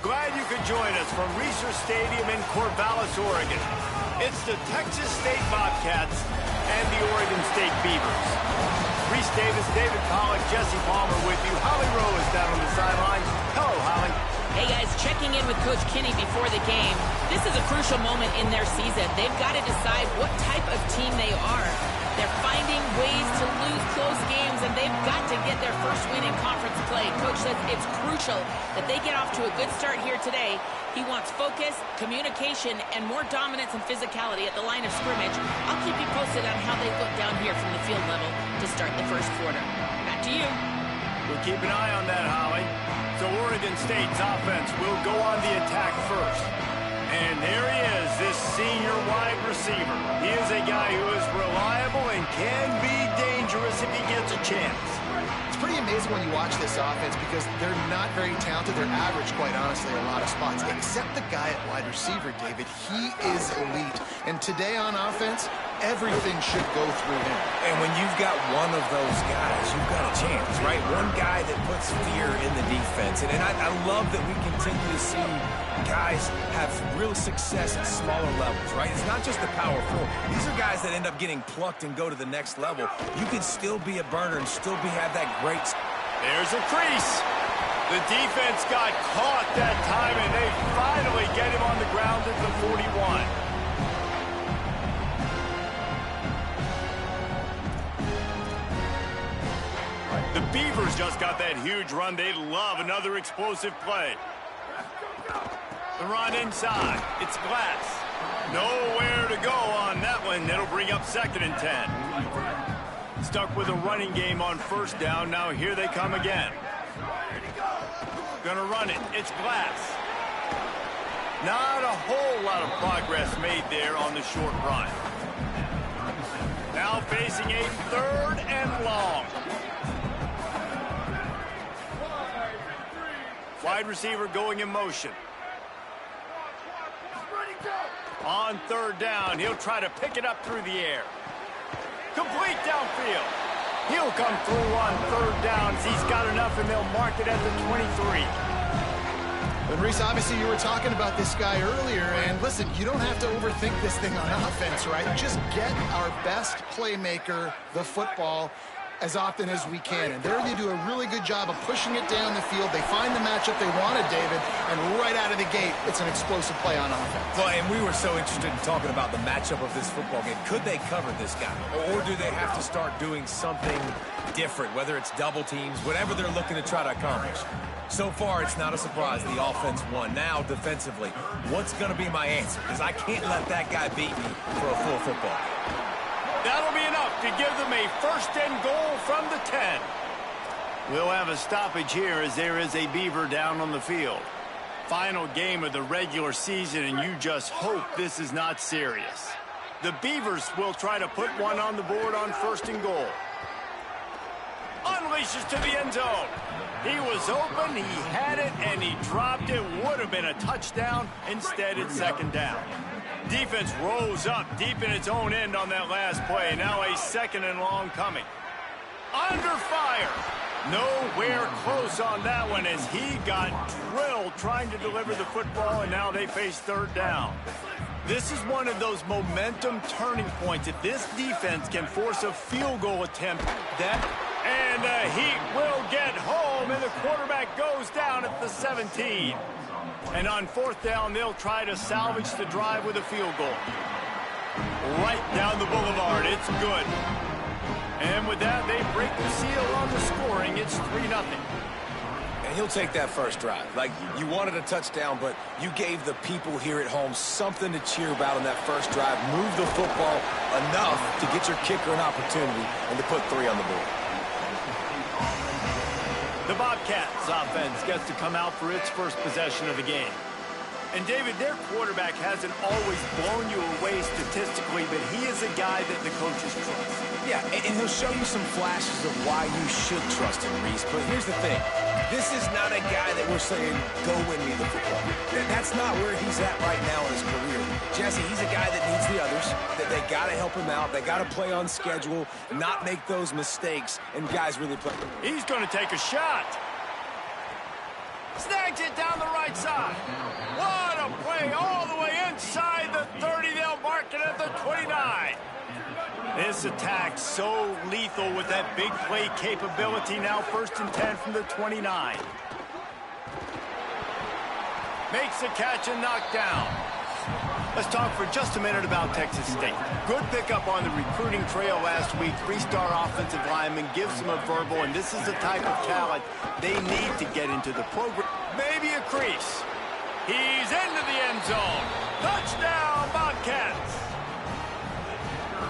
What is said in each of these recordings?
Glad you could join us from Reser Stadium in Corvallis, Oregon. It's the Texas State Bobcats and the Oregon State Beavers. Reese Davis, David Pollock, Jesse Palmer with you. Holly Rowe is down on the sideline. Hello, Holly. Hey guys, checking in with Coach Kinney before the game. This is a crucial moment in their season. They've got to decide what type of team they are. They're finding ways to lose close games, and they've got to get their first win in conference play. Coach says it's crucial that they get off to a good start here today. He wants focus, communication, and more dominance and physicality at the line of scrimmage. I'll keep you posted on how they look down here from the field level to start the first quarter. Back to you. We'll keep an eye on that, Holly. So Oregon State's offense will go on the attack first. And there he is, this senior wide receiver. He is a guy who is reliable and can be dangerous if he gets a chance. It's pretty amazing when you watch this offense because they're not very talented. They're average, quite honestly, a lot of spots. Except the guy at wide receiver, David. He is elite. And today on offense, everything should go through him. And when you've got one of those guys, you've got a chance, right? One guy that puts fear in the defense. And I love that we continue to see guys have real success at smaller levels, right? It's not just the power four. These are guys that end up getting plucked and go to the next level. You can still be a burner and still have that great... There's a crease. The defense got caught that time, and they finally get him on the ground at the 41. The Beavers just got that huge run. They love another explosive play. The run inside. It's Glass. Nowhere to go on that one. That'll bring up 2nd and 10. Stuck with a running game on first down. Now here they come again. Gonna run it. It's Glass. Not a whole lot of progress made there on the short run. Now facing a 3rd and long. Wide receiver going in motion. On 3rd down, he'll try to pick it up through the air. Complete downfield. He'll come through on 3rd downs. He's got enough, and they'll mark it at the 23. But Reese, obviously you were talking about this guy earlier, and listen, you don't have to overthink this thing on offense, right? Just get our best playmaker the football as often as we can. And there they do a really good job of pushing it down the field. They find the matchup they wanted, David, and right out of the gate, it's an explosive play on offense. Well, and we were so interested in talking about the matchup of this football game. Could they cover this guy? Or do they have to start doing something different, whether it's double teams, whatever they're looking to try to accomplish? So far, it's not a surprise the offense won. Now, defensively, what's going to be my answer? Because I can't let that guy beat me for a full football game. That'll be enough to give them a 1st and goal from the 10. We'll have a stoppage here as there is a Beaver down on the field. Final game of the regular season, and you just hope this is not serious. The Beavers will try to put one on the board on 1st and goal. Unleashes to the end zone. He was open, he had it, and he dropped it. Would have been a touchdown. Instead, it's 2nd down. Defense rose up deep in its own end on that last play. Now a 2nd and long coming. Under fire. Nowhere close on that one as he got drilled trying to deliver the football, and now they face 3rd down. This is one of those momentum turning points. If this defense can force a field goal attempt, and the Heat will get home, and the quarterback goes down at the 17. And on 4th down, they'll try to salvage the drive with a field goal. Right down the boulevard. It's good. And with that, they break the seal on the scoring. It's 3-0. And he'll take that first drive. Like, you wanted a touchdown, but you gave the people here at home something to cheer about on that first drive. Move the football enough to get your kicker an opportunity and to put 3 on the board. The Bobcats offense gets to come out for its first possession of the game. And, David, their quarterback hasn't always blown you away statistically, but he is a guy that the coaches trust. Yeah, and he'll show you some flashes of why you should trust him, Reese. But here's the thing. This is not a guy that we're saying, go win me the football. That's not where he's at right now in his career. Jesse, he's a guy that needs the others, that they got to help him out. They got to play on schedule, not make those mistakes, and guys really play. He's going to take a shot. Snags it down the right side. What a play all the way inside the 30. They'll mark it at the 29. This attack so lethal with that big play capability. Now 1st and 10 from the 29. Makes the catch and knocked down. Let's talk for just a minute about Texas State. Good pickup on the recruiting trail last week. 3-star offensive lineman gives them a verbal, and this is the type of talent they need to get into the program. Maybe a crease. He's into the end zone. Touchdown, Bobcats.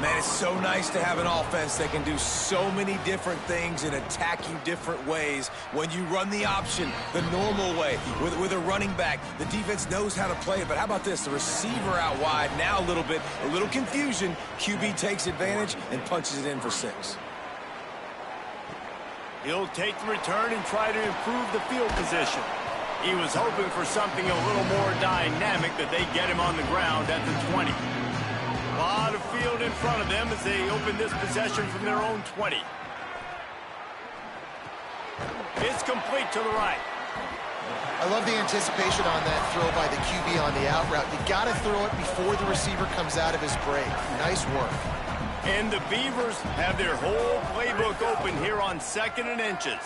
Man, it's so nice to have an offense that can do so many different things and attack you different ways. When you run the option the normal way with a running back, the defense knows how to play it. But how about this? The receiver out wide, now a little confusion. QB takes advantage and punches it in for 6. He'll take the return and try to improve the field position. He was hoping for something a little more dynamic, that they get him on the ground at the 20. A lot of field in front of them as they open this possession from their own 20. It's complete to the right. I love the anticipation on that throw by the QB on the out route. You got to throw it before the receiver comes out of his break. Nice work. And the Beavers have their whole playbook open here on 2nd and inches.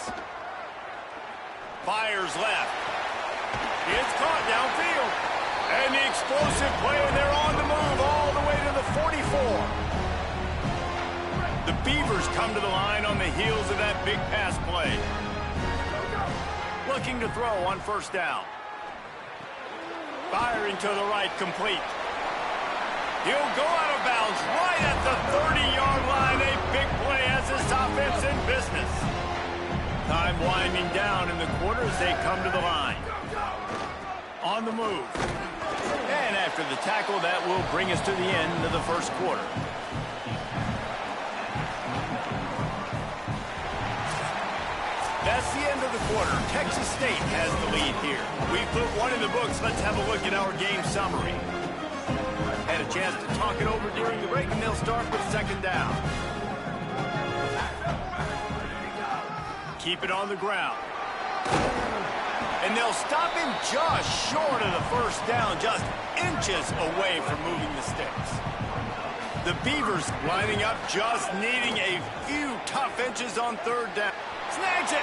Fires left. It's caught downfield. And the explosive play, and they're on the move all the way to the 44. The Beavers come to the line on the heels of that big pass play. Looking to throw on 1st down. Firing to the right, complete. He'll go out of bounds right at the 30-yard line. A big play has this offense in business. Time winding down in the quarter as they come to the line. On the move. And after the tackle, that will bring us to the end of the 1st quarter. That's the end of the quarter. Texas State has the lead here. We've put one in the books. Let's have a look at our game summary. Had a chance to talk it over during the break, and they'll start with 2nd down. Keep it on the ground. And they'll stop him just short of the 1st down, just inches away from moving the sticks. The Beavers lining up, just needing a few tough inches on 3rd down. Snags it!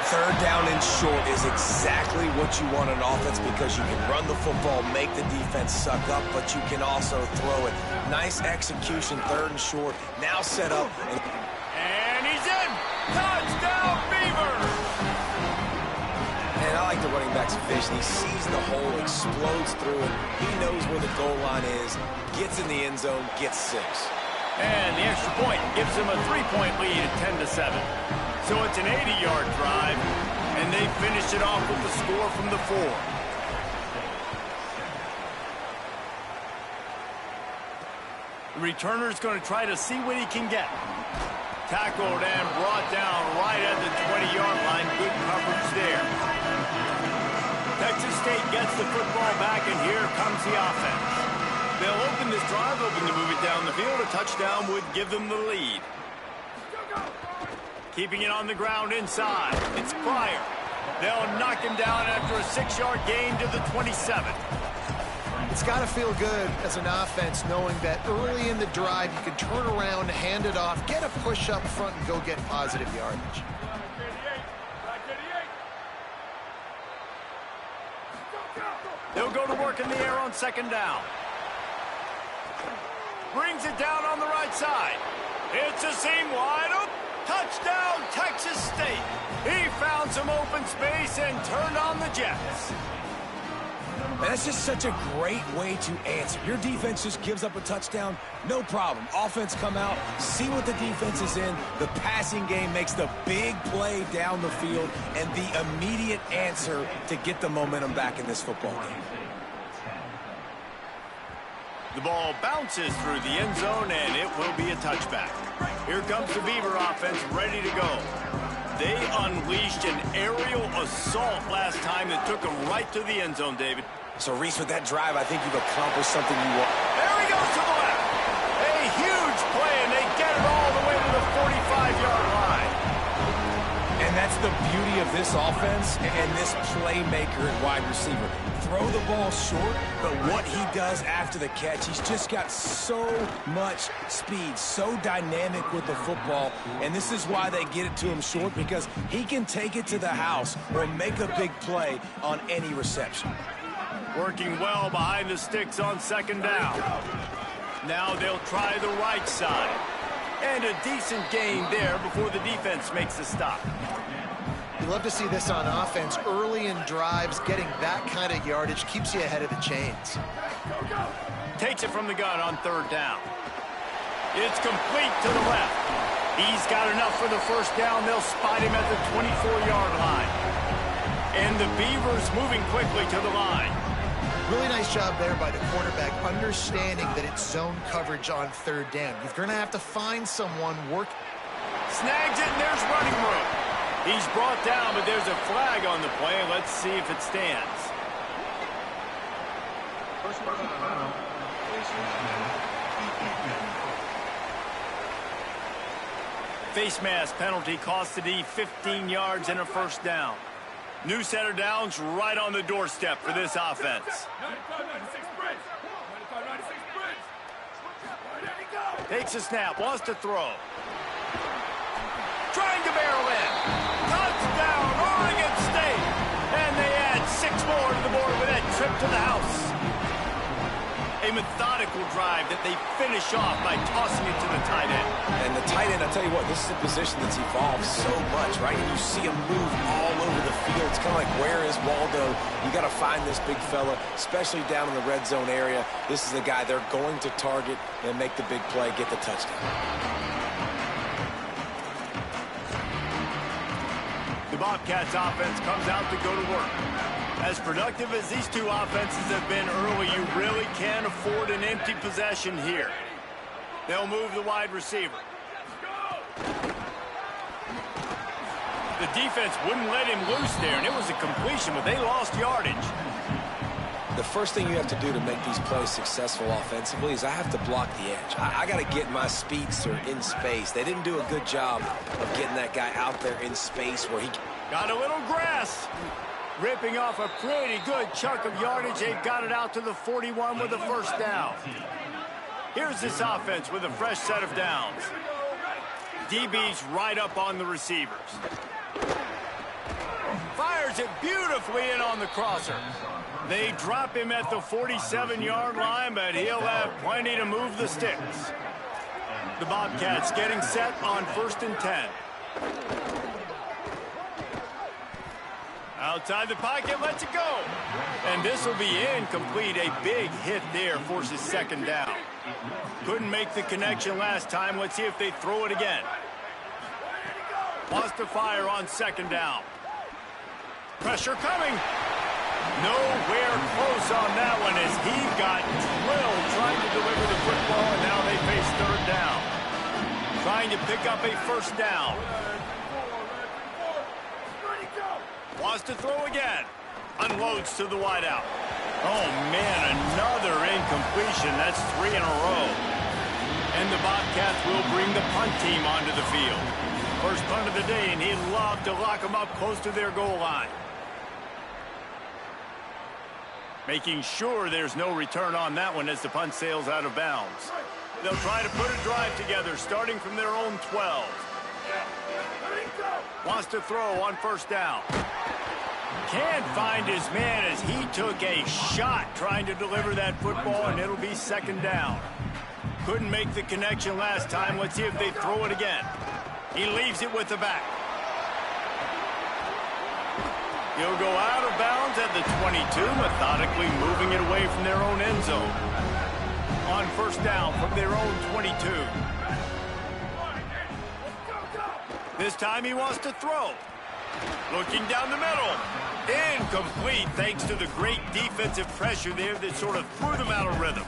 3rd down and short is exactly what you want on offense, because you can run the football, make the defense suck up, but you can also throw it. Nice execution, 3rd and short, now set up. And he's in! Touchdown, Beavers! And I like the running back's vision. He sees the hole, explodes through it. He knows where the goal line is, gets in the end zone, gets 6. And the extra point gives them a 3-point lead at 10-7. So it's an 80-yard drive, and they finish it off with the score from the 4. The returner's going to try to see what he can get. Tackled and brought down right at the 20-yard line. Good coverage there. Texas State gets the football back, and here comes the offense. They'll open this drive, hoping to move it down the field. A touchdown would give them the lead. Keeping it on the ground inside. It's Pryor. They'll knock him down after a 6-yard gain to the 27. It's got to feel good as an offense knowing that early in the drive you can turn around, hand it off, get a push up front, and go get positive yardage. They'll go to work in the air on 2nd down. Brings it down on the right side. It's a seam wide open. Touchdown, Texas State. He found some open space and turned on the Jets. Man, that's just such a great way to answer. Your defense just gives up a touchdown, no problem. Offense come out, see what the defense is in. The passing game makes the big play down the field and the immediate answer to get the momentum back in this football game. The ball bounces through the end zone, and it will be a touchback. Here comes the Beaver offense ready to go. They unleashed an aerial assault last time that took them right to the end zone, David. So, Reese, with that drive, I think you've accomplished something you want. There he goes to the left. A huge play, and they get it all the way to the 45-yard line. And that's the beauty of this offense and this playmaker at wide receiver. Throw the ball short, but what he does after the catch, he's just got so much speed, so dynamic with the football, and this is why they get it to him short, because he can take it to the house or make a big play on any reception. Working well behind the sticks on second down. Now they'll try the right side. And a decent gain there before the defense makes the stop. You love to see this on offense. Early in drives, getting that kind of yardage keeps you ahead of the chains. Takes it from the gun on third down. It's complete to the left. He's got enough for the first down. They'll spot him at the 24-yard line. And the Beavers moving quickly to the line. Really nice job there by the quarterback, understanding that it's zone coverage on third down. You're going to have to find someone work. Snags it, and there's running room. He's brought down, but there's a flag on the play. Let's see if it stands. Face mask penalty cost the D 15 yards and a first down. New set of downs right on the doorstep for this offense. Takes a snap, wants to throw. Trying to barrel in. Touchdown, Oregon State. And they add 6 more to the board with that trip to the house. A methodical drive that they finish off by tossing it to the tight end. And the tight end, I tell you what, this is a position that's evolved so much, right? And you see him move all over the field. It's kind of like, where is Waldo? You got to find this big fella, especially down in the red zone area. This is the guy they're going to target and make the big play, get the touchdown. The Bobcats offense comes out to go to work. As productive as these two offenses have been early, you really can't afford an empty possession here. They'll move the wide receiver. The defense wouldn't let him loose there, and it was a completion, but they lost yardage. The first thing you have to do to make these plays successful offensively is I have to block the edge. I got to get my speedster in space. They didn't do a good job of getting that guy out there in space where he... Got a little grass. Ripping off a pretty good chunk of yardage. They've got it out to the 41 with a first down. Here's this offense with a fresh set of downs. DB's right up on the receivers. Fires it beautifully in on the crosser. They drop him at the 47-yard line, but he'll have plenty to move the sticks. The Bobcats getting set on 1st and 10. Outside the pocket, lets it go. And this will be incomplete. A big hit there forces second down. Couldn't make the connection last time. Let's see if they throw it again. Wants to fire on second down. Pressure coming. Nowhere close on that one as he got drilled trying to deliver the football, and now they face third down. Trying to pick up a first down. Wants to throw again. Unloads to the wideout. Oh, man, another incompletion. That's 3 in a row. And the Bobcats will bring the punt team onto the field. First punt of the day, and he'd love to lock them up close to their goal line. Making sure there's no return on that one as the punt sails out of bounds. They'll try to put a drive together, starting from their own 12. Wants to throw on first down. Can't find his man as he took a shot trying to deliver that football, and it'll be second down. Couldn't make the connection last time. Let's see if they throw it again. He leaves it with the back. He'll go out of bounds at the 22, methodically moving it away from their own end zone. On first down from their own 22. This time he wants to throw. Looking down the middle. Incomplete thanks to the great defensive pressure there that sort of threw them out of rhythm.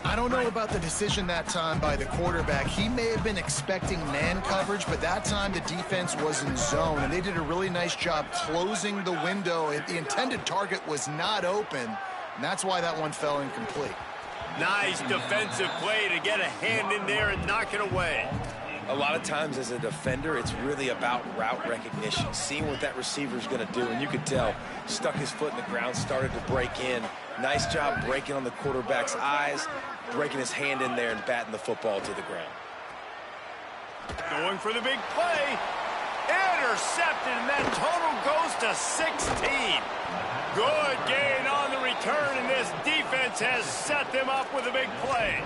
I don't know about the decision that time by the quarterback. He may have been expecting man coverage, but that time the defense was in zone, and they did a really nice job closing the window. The intended target was not open, and that's why that one fell incomplete. Nice defensive play to get a hand in there and knock it away. A lot of times as a defender, it's really about route recognition, seeing what that receiver is going to do. And you could tell, stuck his foot in the ground, started to break in. Nice job breaking on the quarterback's eyes, breaking his hand in there and batting the football to the ground. Going for the big play. Intercepted, and that total goes to 16. Good gain on the return, and this defense has set them up with a big play.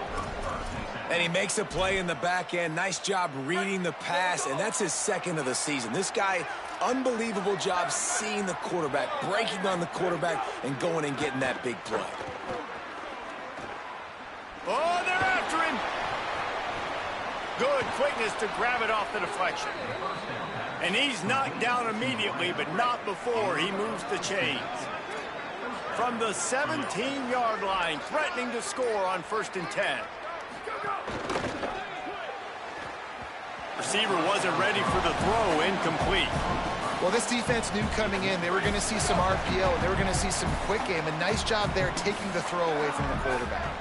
And he makes a play in the back end. Nice job reading the pass, and that's his second of the season. This guy, unbelievable job seeing the quarterback, breaking on the quarterback, and going and getting that big play. Oh, they're after him. Good quickness to grab it off the deflection. And he's knocked down immediately, but not before he moves the chains. From the 17-yard line, threatening to score on 1st and 10. Receiver wasn't ready for the throw, incomplete. Well, this defense knew coming in they were going to see some RPO, and they were going to see some quick game. A nice job there taking the throw away from the quarterback.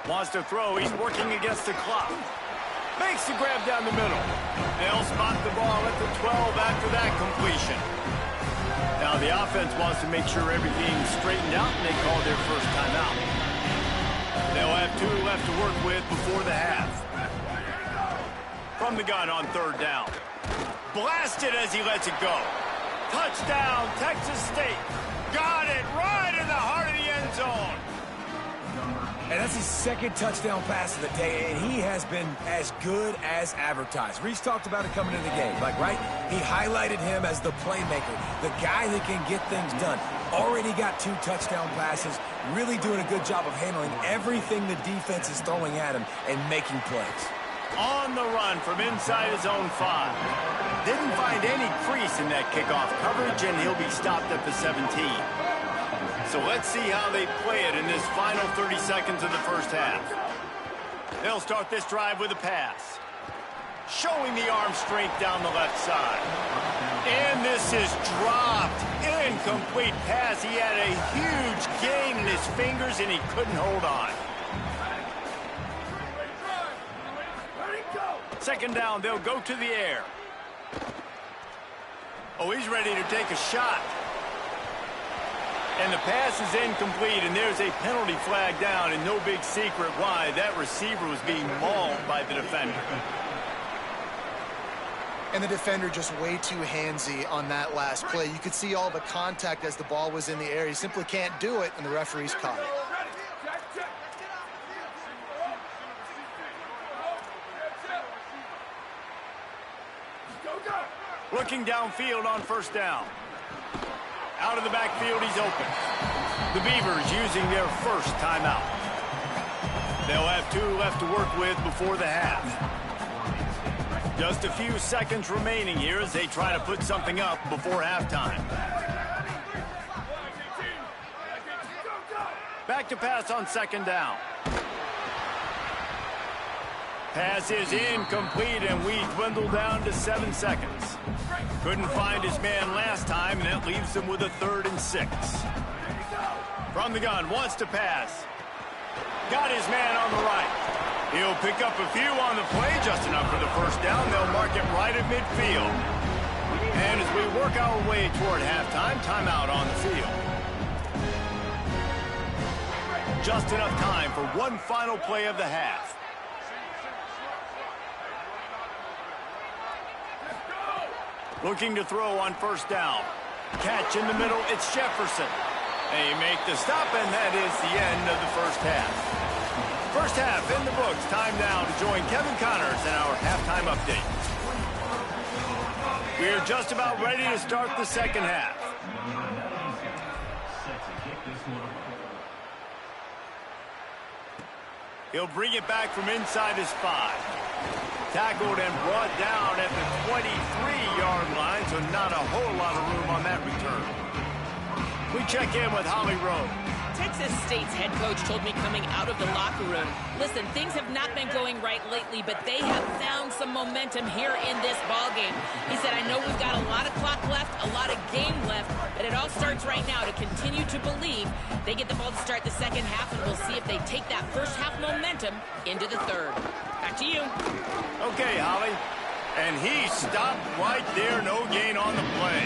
Wants to throw, he's working against the clock. Makes the grab down the middle. They'll spot the ball at the 12 after that completion. Now the offense wants to make sure everything's straightened out, and they call their first timeout. They'll have 2 left to work with before the half. From the gun on 3rd down. Blasted as he lets it go. Touchdown, Texas State. Got it right in the heart of the end zone. And that's his second touchdown pass of the day, and he has been as good as advertised. Reese talked about it coming into the game, right? He highlighted him as the playmaker, the guy that can get things done. Already got 2 touchdown passes, really doing a good job of handling everything the defense is throwing at him and making plays. On the run from inside his own 5. Didn't find any crease in that kickoff coverage, and he'll be stopped at the 17. So let's see how they play it in this final 30 seconds of the first half. They'll start this drive with a pass. Showing the arm strength down the left side. And this is dropped. Incomplete pass. He had a huge gain in his fingers, and he couldn't hold on. 2nd down, they'll go to the air. Oh, he's ready to take a shot. And the pass is incomplete, and there's a penalty flag down, and no big secret why. That receiver was being mauled by the defender. And the defender just way too handsy on that last play. You could see all the contact as the ball was in the air. He simply can't do it, and the referees caught it. Looking downfield on 1st down. Out of the backfield, he's open. The Beavers using their first timeout. They'll have 2 left to work with before the half. Just a few seconds remaining here as they try to put something up before halftime. Back to pass on 2nd down. Pass is incomplete, and we dwindle down to 7 seconds. Couldn't find his man last time, and that leaves him with a 3rd and 6. From the gun, wants to pass. Got his man on the right. He'll pick up a few on the play, just enough for the 1st down. They'll mark it right at midfield. And as we work our way toward halftime, timeout on the field. Just enough time for one final play of the half. Looking to throw on 1st down. Catch in the middle, it's Jefferson. They make the stop, and that is the end of the first half. First half in the books. Time now to join Kevin Connors in our halftime update. We're just about ready to start the second half. He'll bring it back from inside his 5. Tackled and brought down at the 23-yard line, so not a whole lot of room on that return. We check in with Holly Rowe. Texas State's head coach told me coming out of the locker room, listen, things have not been going right lately, but they have found some momentum here in this ball game. He said, I know we've got a lot of clock left, a lot of game left, but it all starts right now to continue to believe they get the ball to start the second half, and we'll see if they take that first half momentum into the third. Back to you. Okay, Holly. And he stopped right there. No gain on the play.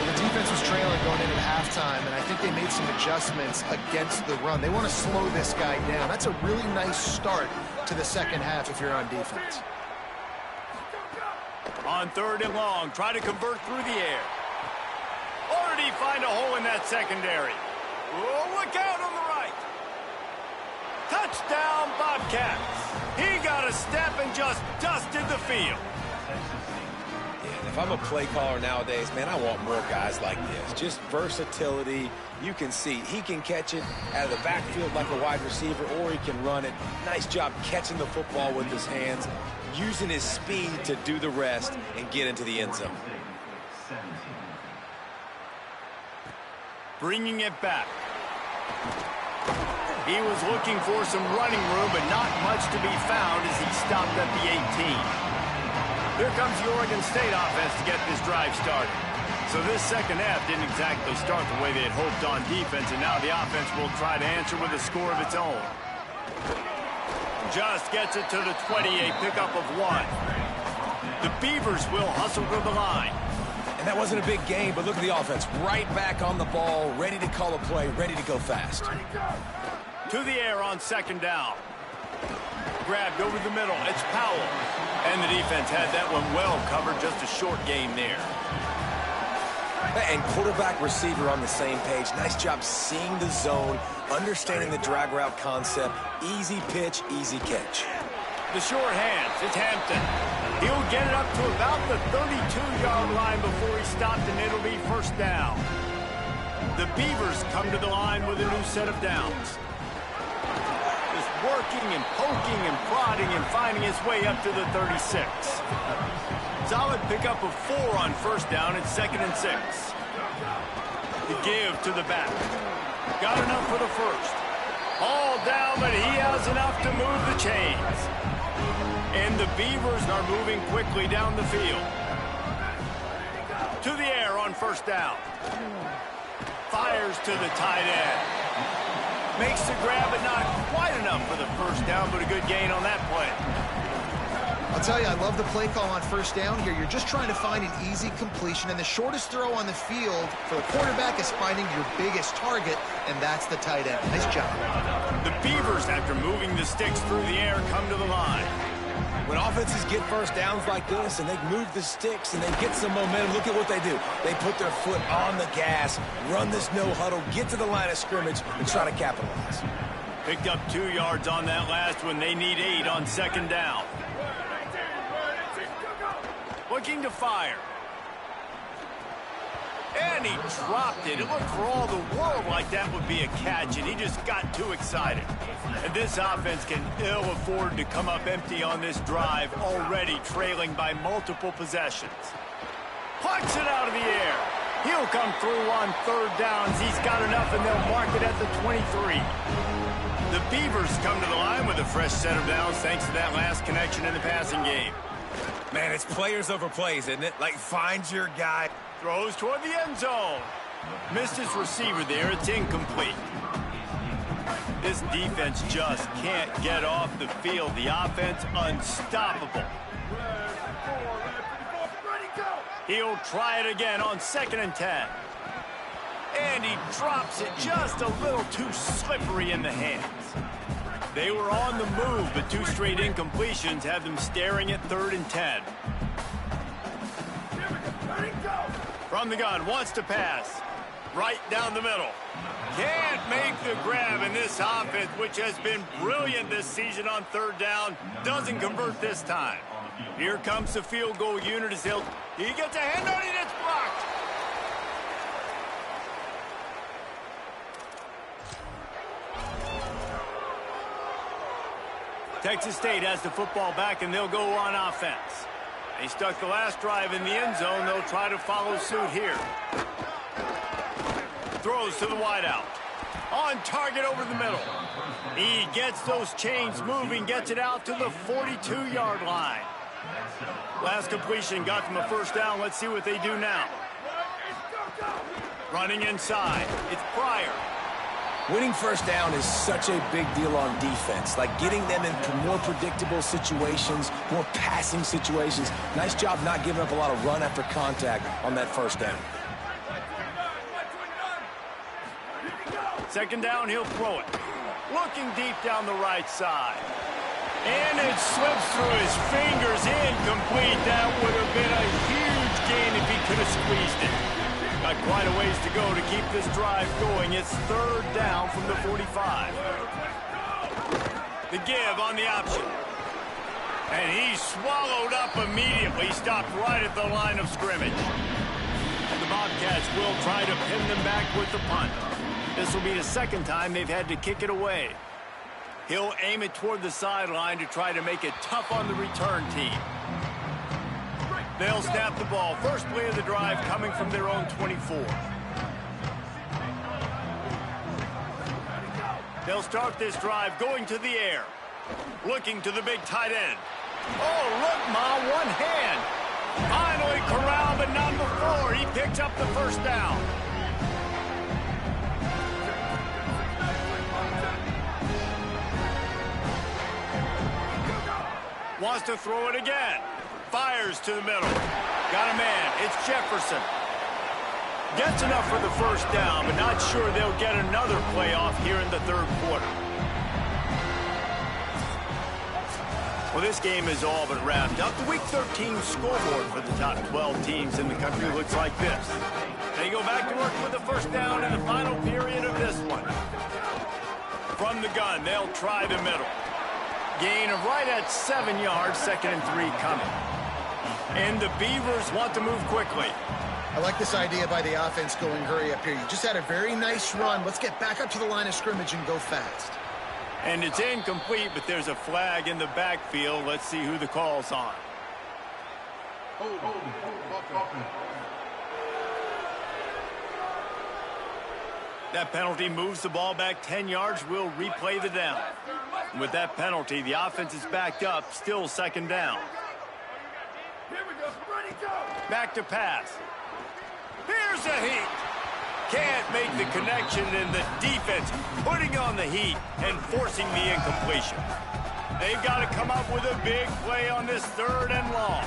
The defense was trailing going into halftime, and I think they made some adjustments against the run. They want to slow this guy down. That's a really nice start to the second half if you're on defense. On 3rd and long, try to convert through the air. Or did he find a hole in that secondary? Oh, look out on the right. Touchdown, Bobcats. He got a step and just dusted the field. If I'm a play caller nowadays, man, I want more guys like this. Just versatility. You can see he can catch it out of the backfield like a wide receiver, or he can run it. Nice job catching the football with his hands, using his speed to do the rest and get into the end zone. Bringing it back. He was looking for some running room, but not much to be found as he stopped at the 18. Here comes the Oregon State offense to get this drive started. So this second half didn't exactly start the way they had hoped on defense, and now the offense will try to answer with a score of its own. Just gets it to the 20, a pickup of 1. The Beavers will hustle to the line. And that wasn't a big game, but look at the offense. Right back on the ball, ready to call a play, ready to go fast. To the air on 2nd down. Grabbed over the middle. It's Powell. And the defense had that one well covered. Just a short game there. And quarterback receiver on the same page. Nice job seeing the zone, understanding the drag route concept. Easy pitch, easy catch. The short hands. It's Hampton. He'll get it up to about the 32-yard line before he stopped, and it'll be 1st down. The Beavers come to the line with a new set of downs. Just working and poking and prodding and finding his way up to the 36. Solid pickup of 4 on 1st down and 2nd and 6. The give to the back. Got enough for the 1st. All down, but he has enough to move the chains. And the Beavers are moving quickly down the field. To the air on 1st down. Fires to the tight end. Makes the grab, but not quite enough for the 1st down, but a good gain on that play. I'll tell you, I love the play call on 1st down here. You're just trying to find an easy completion, and the shortest throw on the field for the quarterback is finding your biggest target, and that's the tight end. Nice job. The Beavers, after moving the sticks through the air, come to the line. When offenses get 1st downs like this and they move the sticks and they get some momentum, look at what they do. They put their foot on the gas, run this no huddle, get to the line of scrimmage, and try to capitalize. Picked up 2 yards on that last one. They need 8 on 2nd down. Looking to fire. And he dropped it. It looked for all the world like that would be a catch, and he just got too excited. And this offense can ill afford to come up empty on this drive, already trailing by multiple possessions. Plucks it out of the air. He'll come through on 3rd downs. He's got enough, and they'll mark it at the 23. The Beavers come to the line with a fresh set of downs thanks to that last connection in the passing game. Man, it's players over plays, isn't it? Like, find your guy. Throws toward the end zone. Missed his receiver there. It's incomplete. This defense just can't get off the field. The offense unstoppable. He'll try it again on 2nd and 10. And he drops it just a little too slippery in the hands. They were on the move, but 2 straight incompletions have them staring at 3rd and 10. From the gun, wants to pass. Right down the middle. Can't make the grab, in this offense, which has been brilliant this season on 3rd down, doesn't convert this time. Here comes the field goal unit as he gets a hand on it, it's blocked. Texas State has the football back, and they'll go on offense. They stuck the last drive in the end zone. They'll try to follow suit here. Throws to the wideout. On target over the middle. He gets those chains moving, gets it out to the 42-yard line. Last completion got them a first down. Let's see what they do now. Running inside. It's Pryor. Winning first down is such a big deal on defense, like getting them into more predictable situations, more passing situations. Nice job not giving up a lot of run after contact on that first down. Second down, he'll throw it. Looking deep down the right side. And it slips through his fingers, incomplete. That would have been a huge gain if he could have squeezed it. Got quite a ways to go to keep this drive going. It's third down from the 45. The give on the option. And he swallowed up immediately, stopped right at the line of scrimmage. And the Bobcats will try to pin them back with the punt. This will be the second time they've had to kick it away. He'll aim it toward the sideline to try to make it tough on the return team. They'll snap the ball. First play of the drive coming from their own 24. They'll start this drive going to the air. Looking to the big tight end. Oh, look, Ma, one hand. Finally corralled, but not before. He picks up the first down. Wants to throw it again. Fires to the middle. Got a man. It's Jefferson. Gets enough for the first down, but not sure they'll get another play off here in the third quarter. Well, this game is all but wrapped up. The Week 13 scoreboard for the top 12 teams in the country looks like this. They go back to work with the first down in the final period of this one. From the gun, they'll try the middle. Gain of right at 7 yards, 2nd and 3 coming. And the Beavers want to move quickly. I like this idea by the offense going hurry up here. You just had a very nice run. Let's get back up to the line of scrimmage and go fast. And it's incomplete, but there's a flag in the backfield. Let's see who the call's on. That penalty moves the ball back 10 yards. We'll replay the down. With that penalty, the offense is backed up, still second down. Back to pass. Here's a heat. Can't make the connection, and the defense putting on the heat and forcing the incompletion. They've got to come up with a big play on this third and long.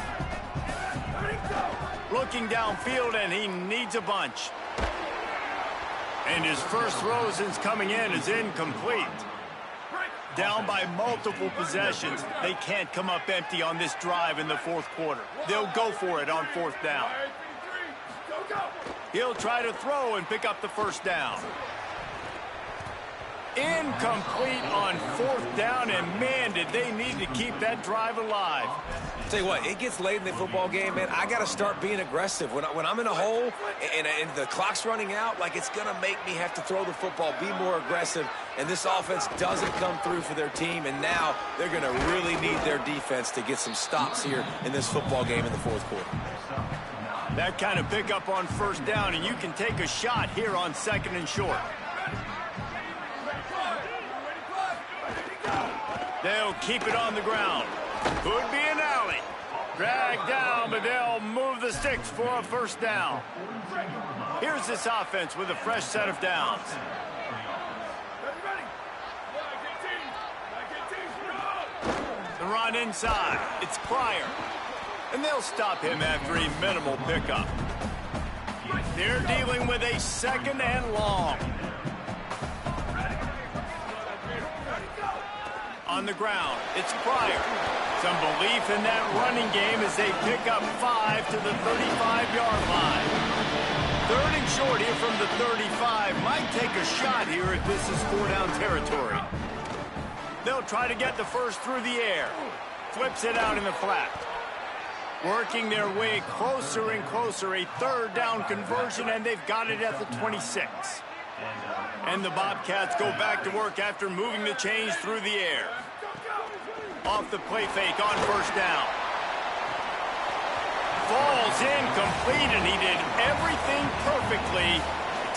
Looking downfield, and he needs a bunch. And his first throw since coming in is incomplete. Down by multiple possessions. They can't come up empty on this drive in the fourth quarter. They'll go for it on fourth down. He'll try to throw and pick up the first down. Incomplete on fourth down, and man, did they need to keep that drive alive. Tell you what, it gets late in the football game, man. I got to start being aggressive. When I'm in a hole and the clock's running out, like, it's going to make me have to throw the football, be more aggressive, and this offense doesn't come through for their team, and now they're going to really need their defense to get some stops here in this football game in the fourth quarter. That kind of pickup on first down, and you can take a shot here on 2nd and short. They'll keep it on the ground. Could be an alley. Dragged down, but they'll move the sticks for a first down. Here's this offense with a fresh set of downs. The run inside. It's Pryor. And they'll stop him after a minimal pickup. They're dealing with a 2nd and long. On the ground, it's Pryor. Some belief in that running game as they pick up 5 to the 35-yard line. 3rd and short here from the 35. Might take a shot here if this is 4-down territory. They'll try to get the first through the air. Flips it out in the flat. Working their way closer and closer. A 3rd down conversion, and they've got it at the 26. And the Bobcats go back to work after moving the chains through the air. Off the play fake on first down. Falls incomplete, and he did everything perfectly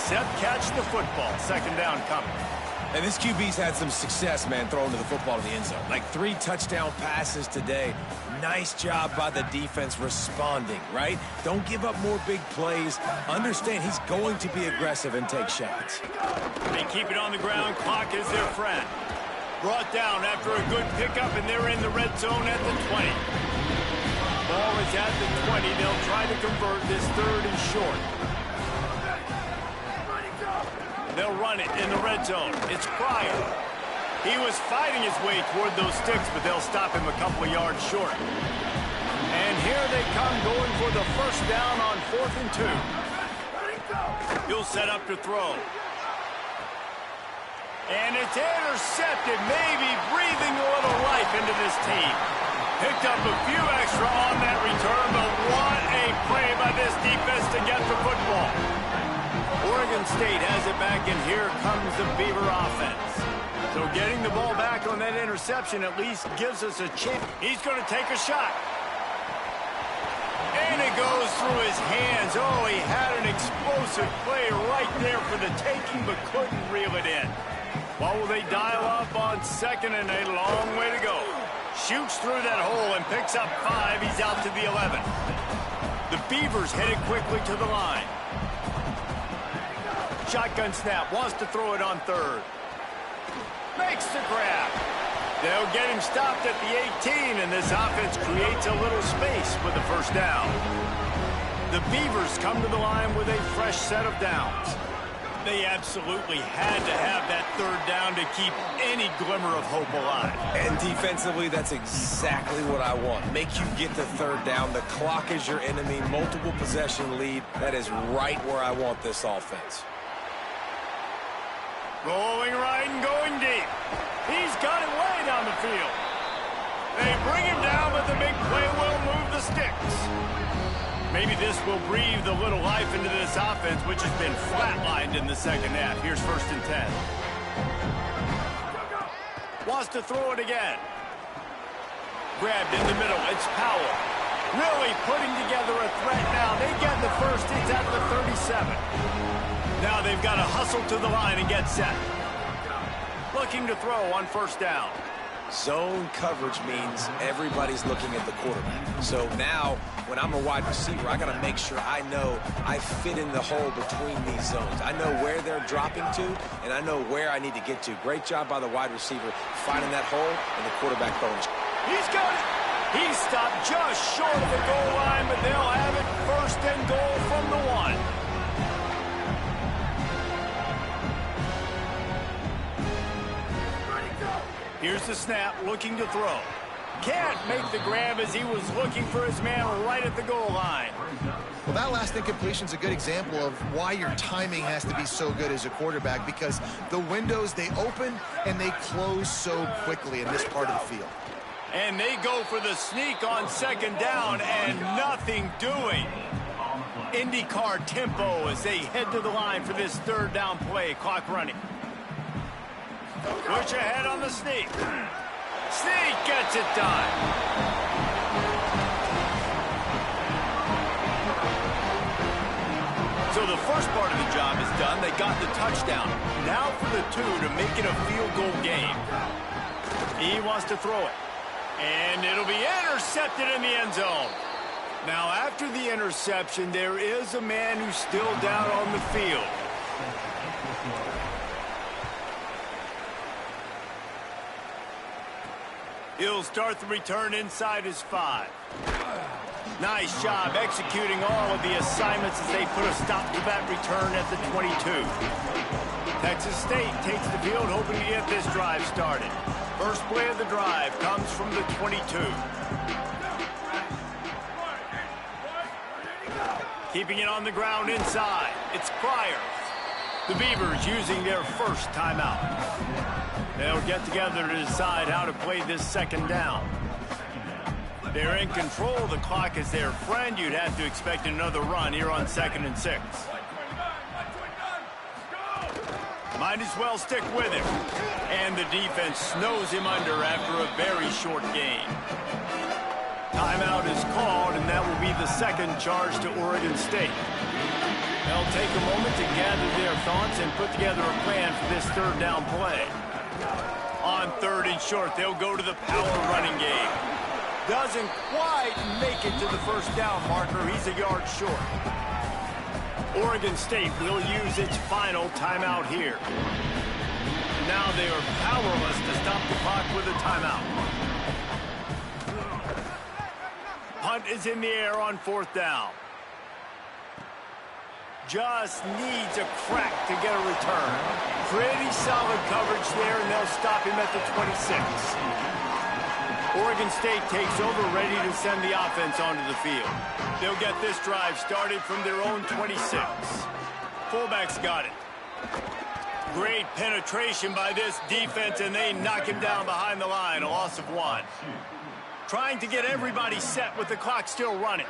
except catch the football. Second down coming. And this QB's had some success, man, throwing the football to the end zone. Like 3 touchdown passes today. Nice job by the defense responding, right? Don't give up more big plays. Understand he's going to be aggressive and take shots. They keep it on the ground. Clock is their friend. Brought down after a good pickup, and they're in the red zone at the 20. Ball is at the 20. They'll try to convert this 3rd and short. They'll run it in the red zone. It's Pryor. He was fighting his way toward those sticks, but they'll stop him a couple of yards short. And here they come going for the first down on 4th and 2. He'll set up to throw. And it's intercepted, maybe breathing a little life into this team. Picked up a few extra on that return, but what a play by this defense to get the football. Oregon State has it back, and here comes the Beaver offense. So getting the ball back on that interception at least gives us a chance. He's going to take a shot. And it goes through his hands. Oh, he had an explosive play right there for the taking, but couldn't reel it in. What will they dial up on 2nd and a long way to go? Shoots through that hole and picks up 5. He's out to the 11. The Beavers headed quickly to the line. Shotgun snap, wants to throw it on 3rd. Makes the grab. They'll get him stopped at the 18, and this offense creates a little space with the first down. The Beavers come to the line with a fresh set of downs. They absolutely had to have that 3rd down to keep any glimmer of hope alive. And defensively, that's exactly what I want. Make you get the 3rd down. The clock is your enemy. Multiple possession lead. That is right where I want this offense. Rolling right and going deep. He's got it way down the field. They bring him down, but the big play will move the sticks. Maybe this will breathe a little life into this offense, which has been flatlined in the second half. Here's 1st and 10. Wants to throw it again. Grabbed in the middle. It's Powell. Really putting together a threat now. They get the first. It's at the 37. Now they've got to hustle to the line and get set. Looking to throw on 1st down. Zone coverage means everybody's looking at the quarterback. So now, when I'm a wide receiver, I got to make sure I know I fit in the hole between these zones. I know where they're dropping to, and I know where I need to get to. Great job by the wide receiver finding that hole, and the quarterback throwing it. He's got it. He stopped just short of the goal line, but they'll have it 1st and goal from the 1. Here's the snap, looking to throw. Can't make the grab as he was looking for his man right at the goal line. Well, that last incompletion is a good example of why your timing has to be so good as a quarterback, because the windows, they open and they close so quickly in this part of the field. And they go for the sneak on 2nd down and nothing doing. IndyCar tempo as they head to the line for this 3rd down play. Clock running. Push ahead on the sneak. Sneak gets it done. So the first part of the job is done. They got the touchdown. Now for the 2 to make it a field goal game. He wants to throw it. And it'll be intercepted in the end zone. Now after the interception, there is a man who's still down on the field. He'll start the return inside his 5. Nice job executing all of the assignments as they put a stop to that return at the 22. Texas State takes the field, hoping to get this drive started. First play of the drive comes from the 22. Keeping it on the ground inside. It's Pryor. The Beavers using their first timeout. They'll get together to decide how to play this 2nd down. They're in control. The clock is their friend. You'd have to expect another run here on 2nd and 6. Might as well stick with him. And the defense snows him under after a very short game. Timeout is called, and that will be the 2nd charge to Oregon State. They'll take a moment to gather their thoughts and put together a plan for this third down play. On 3rd and short, they'll go to the power running game. Doesn't quite make it to the first down marker. He's a yard short. Oregon State will use its final timeout here. Now they are powerless to stop the clock with a timeout. Punt is in the air on 4th down. Just needs a crack to get a return. Pretty solid coverage there, and they'll stop him at the 26. Oregon State takes over, ready to send the offense onto the field. They'll get this drive started from their own 26. Fullback's got it. Great penetration by this defense, and they knock him down behind the line, a loss of 1. Trying to get everybody set with the clock still running.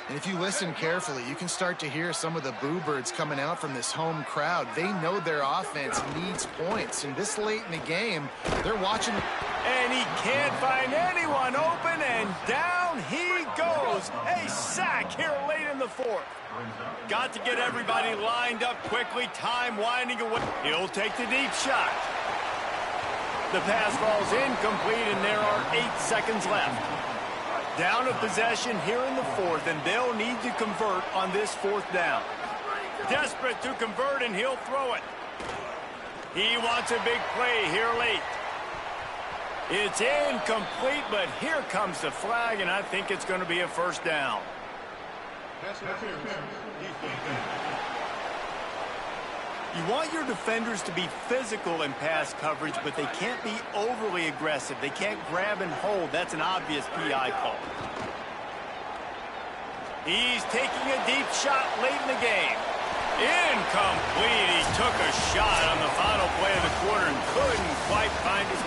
And if you listen carefully, you can start to hear some of the boo birds coming out from this home crowd. They know their offense needs points, and this late in the game, they're watching. And he can't find anyone open, and down he goes. A sack here late in the 4th. Got to get everybody lined up quickly. Time winding away. He'll take the deep shot. The pass falls incomplete, and there are 8 seconds left. Down a possession here in the 4th, and they'll need to convert on this 4th down. Desperate to convert, and he'll throw it. He wants a big play here late. It's incomplete, but here comes the flag, and I think it's going to be a first down. You want your defenders to be physical in pass coverage, but they can't be overly aggressive. They can't grab and hold. That's an obvious PI call. He's taking a deep shot late in the game. Incomplete. He took a shot on the final play of the quarter and couldn't quite find his